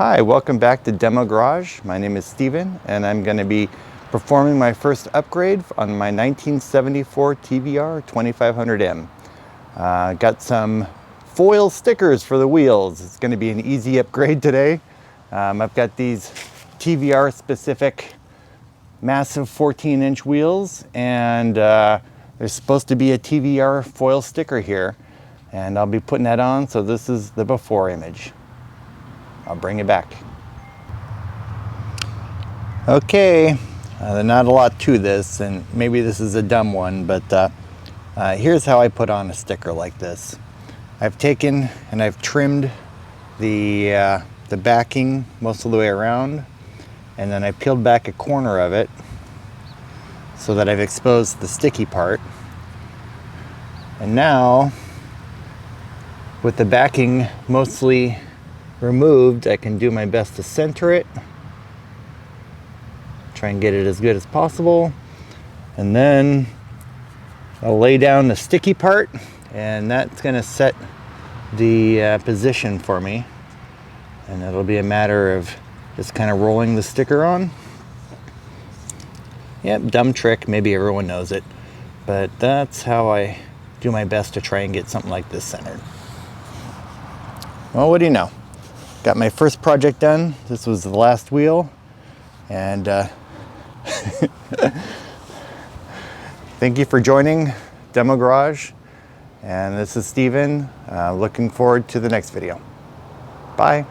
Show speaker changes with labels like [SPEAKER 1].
[SPEAKER 1] Hi, welcome back to Demo Garage. My name is Steven and I'm going to be performing my first upgrade on my 1974 TVR 2500M. Got some foil stickers for the wheels. It's going to be an easy upgrade today. I've got these TVR specific massive 14-inch wheels, and there's supposed to be a TVR foil sticker here, and I'll be putting that on. So this is the before image. I'll bring it back. Okay, not a lot to this, and maybe this is a dumb one, but here's how I put on a sticker like this. I've taken and I've trimmed the backing most of the way around, and then I peeled back a corner of it so that I've exposed the sticky part. And now, with the backing mostly removed, I can do my best to center it, try and get it as good as possible, and then I'll lay down the sticky part, and that's going to set the position for me, and it'll be a matter of just kind of rolling the sticker on. Yep, dumb trick, maybe everyone knows it, but that's how I do my best to try and get something like this centered. Well, what do you know? Got my first project done. This was the last wheel, and thank you for joining Demo Garage, and this is Steven. Looking forward to the next video. Bye.